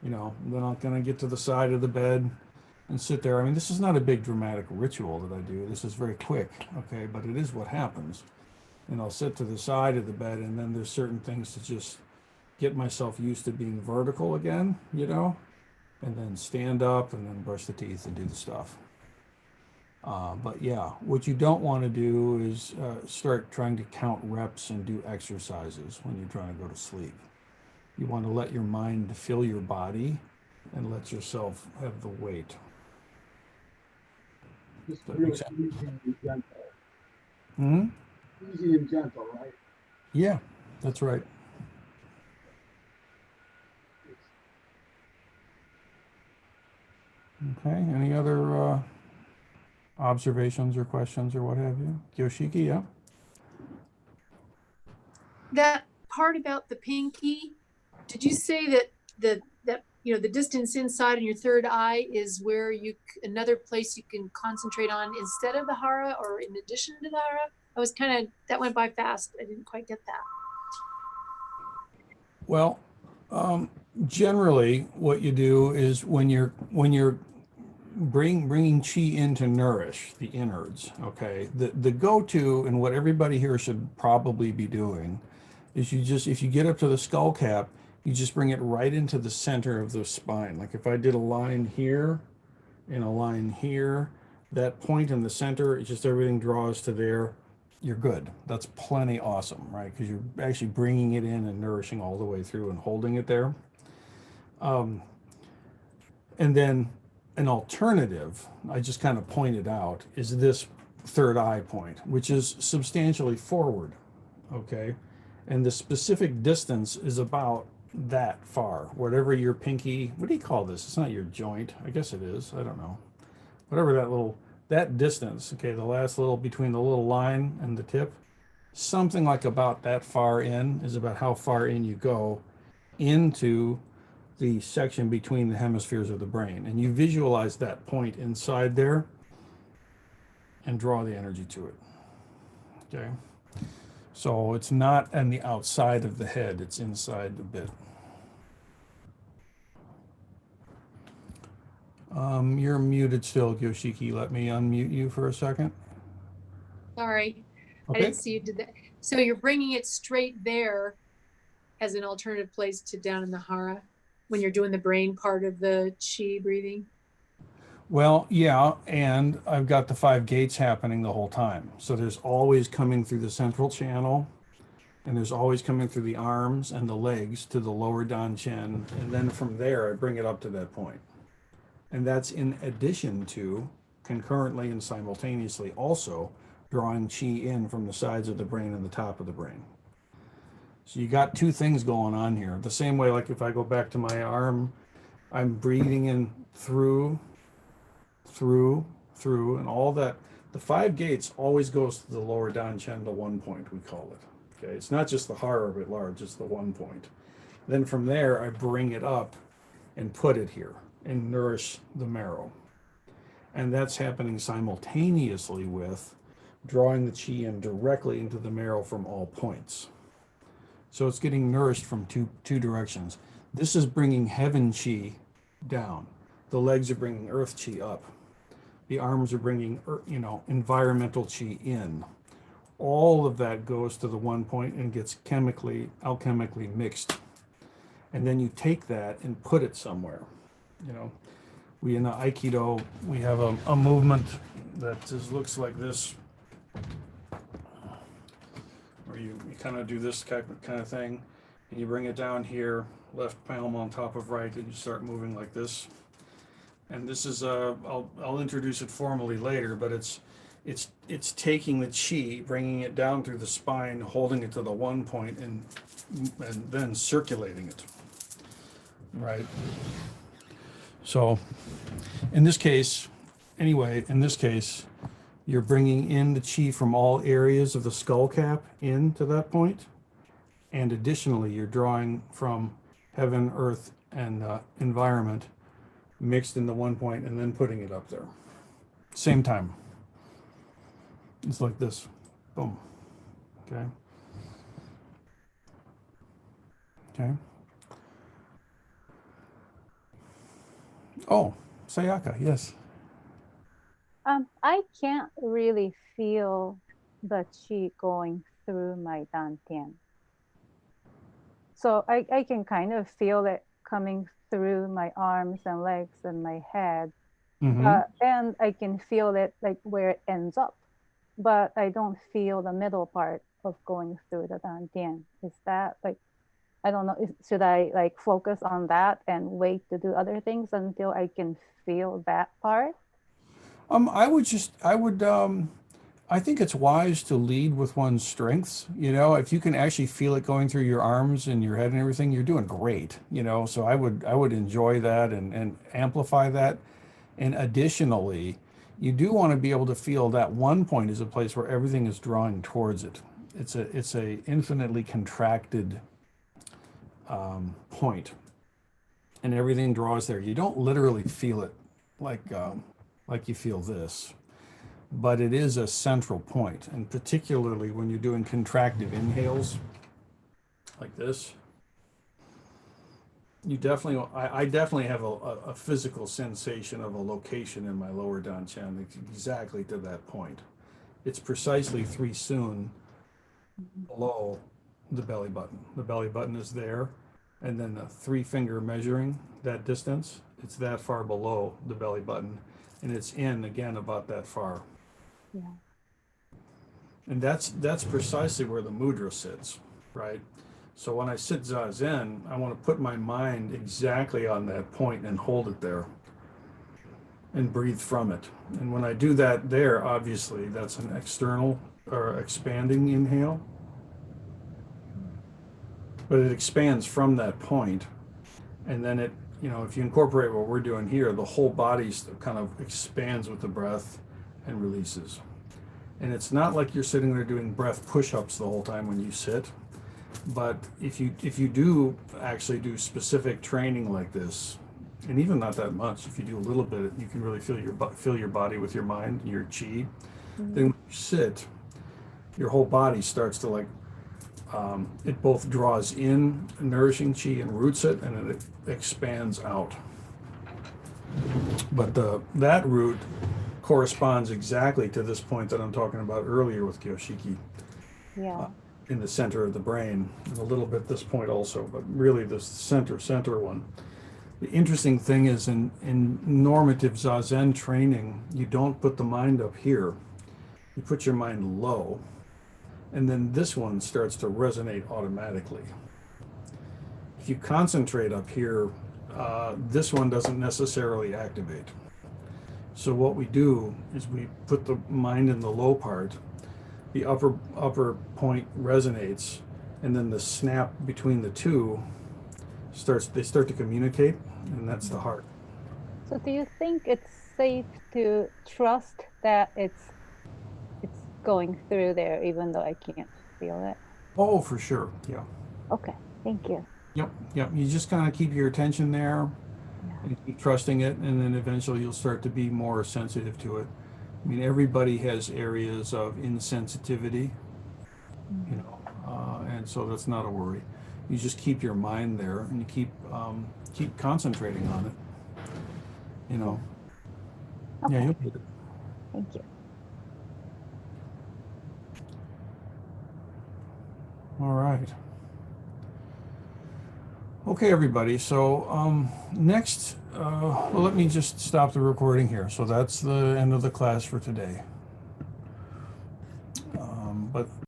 you know. And then I'll kind of get to the side of the bed and sit there. I mean, this is not a big dramatic ritual that I do. This is very quick, okay, but it is what happens. And I'll sit to the side of the bed, and then there's certain things to just get myself used to being vertical again, you know, and then stand up and then brush the teeth and do the stuff. But yeah, what you don't want to do is start trying to count reps and do exercises when you're trying to go to sleep. You want to let your mind fill your body and let yourself have the weight. Just Does that really make sense? easy and gentle. Hmm. Easy and gentle, right? Yeah, that's right. Okay, any other observations or questions or what have you? Yoshiki, yeah? That part about the pinky, did you say that the distance inside in your third eye is where another place you can concentrate on instead of the hara or in addition to the hara? That went by fast. I didn't quite get that. Well, generally, what you do is when you're bringing chi in to nourish the innards. Okay, the go-to and what everybody here should probably be doing is if you get up to the skull cap, you just bring it right into the center of the spine. Like if I did a line here and a line here, that point in the center, it's just everything draws to there. You're good. That's plenty awesome, right? Because you're actually bringing it in and nourishing all the way through and holding it there. And then an alternative, I just kind of pointed out, is this third eye point, which is substantially forward, okay? And the specific distance is about that far, whatever your pinky, what do you call this? It's not your joint. I guess it is. I don't know. Whatever that distance, okay, the last little between the little line and the tip, something like about that far in is about how far in you go into the section between the hemispheres of the brain. And you visualize that point inside there and draw the energy to it. Okay. So it's not on the outside of the head, it's inside a bit. You're muted still, Yoshiki. Let me unmute you for a second. Sorry, I Okay. didn't see you did that. So you're bringing it straight there as an alternative place to down in the hara when you're doing the brain part of the chi breathing? Well, yeah, and I've got the 5 gates happening the whole time. So there's always coming through the central channel, and there's always coming through the arms and the legs to the lower danchen, and then from there I bring it up to that point. And that's in addition to concurrently and simultaneously also drawing chi in from the sides of the brain and the top of the brain. So you got 2 things going on here. The same way, like if I go back to my arm, I'm breathing in through, and all that. The 5 gates always goes to the lower danchen, the 1 point, we call it. Okay, it's not just the hara writ large, it's the 1 point. Then from there, I bring it up and put it here and nourish the marrow. And that's happening simultaneously with drawing the chi in directly into the marrow from all points. So it's getting nourished from two directions. This is bringing heaven chi down. The legs are bringing earth chi up. The arms are bringing, environmental chi in. All of that goes to the 1 point and gets alchemically mixed. And then you take that and put it somewhere, We in the Aikido, we have a movement that looks like this, where you kind of do this kind of thing, and you bring it down here, left palm on top of right, and you start moving like this. And this is I'll introduce it formally later, but it's taking the chi, bringing it down through the spine, holding it to the one point, and then circulating it. Right. So, in this case, you're bringing in the chi from all areas of the skull cap into that point, and additionally, you're drawing from heaven, earth, and environment mixed in the one point, and then putting it up there. Same time. It's like this. Boom. Okay. Okay. Oh, Sayaka, yes. I can't really feel the chi going through my dantian. So I can kind of feel it coming through my arms and legs and my head. Mm-hmm. And I can feel it like where it ends up, but I don't feel the middle part of going through the dantian. Is that like, I don't know, should I like focus on that and wait to do other things until I can feel that part? I think it's wise to lead with one's strengths. You know, if you can actually feel it going through your arms and your head and everything, you're doing great. You know, so I would enjoy that and amplify that. And additionally, you do want to be able to feel that one point is a place where everything is drawing towards it. It's a infinitely contracted point, and everything draws there. You don't literally feel it like you feel this, but it is a central point, and particularly when you're doing contractive inhales like this, I definitely have a physical sensation of a location in my lower dantian exactly to that point. It's precisely 3 sun below the belly button. The belly button is there, and then the 3-finger measuring that distance, it's that far below the belly button, and it's in again about that far. Yeah. And that's precisely where the mudra sits, right? So when I sit zazen, I want to put my mind exactly on that point and hold it there and breathe from it. And when I do that there, obviously that's an external or expanding inhale, but it expands from that point. And then it, you know, if you incorporate what we're doing here, the whole body kind of expands with the breath and releases. And it's not like you're sitting there doing breath push-ups the whole time when you sit. But if you do actually do specific training like this, and even not that much, if you do a little bit, you can really feel your body with your mind, your chi. Mm-hmm. Then when you sit, your whole body starts to like, it both draws in nourishing chi and roots it, and then it expands out. But that root corresponds exactly to this point that I'm talking about earlier with Kyoshiki. Yeah. In the center of the brain, and a little bit this point also, but really the center one. The interesting thing is in normative Zazen training, you don't put the mind up here. You put your mind low, and then this one starts to resonate automatically. If you concentrate up here, this one doesn't necessarily activate. So what we do is we put the mind in the low part, the upper point resonates, and then the snap between the two they start to communicate, and that's the heart. So do you think it's safe to trust that it's going through there even though I can't feel it? Oh, for sure. Yeah. Okay, thank you. Yep. You just kind of keep your attention there and keep trusting it, and then eventually you'll start to be more sensitive to it. I mean, everybody has areas of insensitivity, you know, and so that's not a worry. You just keep your mind there, and you keep concentrating on it. You know. Okay. Yeah, you'll get it. Thank you. All right. Okay, everybody. So next, Well, let me just stop the recording here. So that's the end of the class for today. But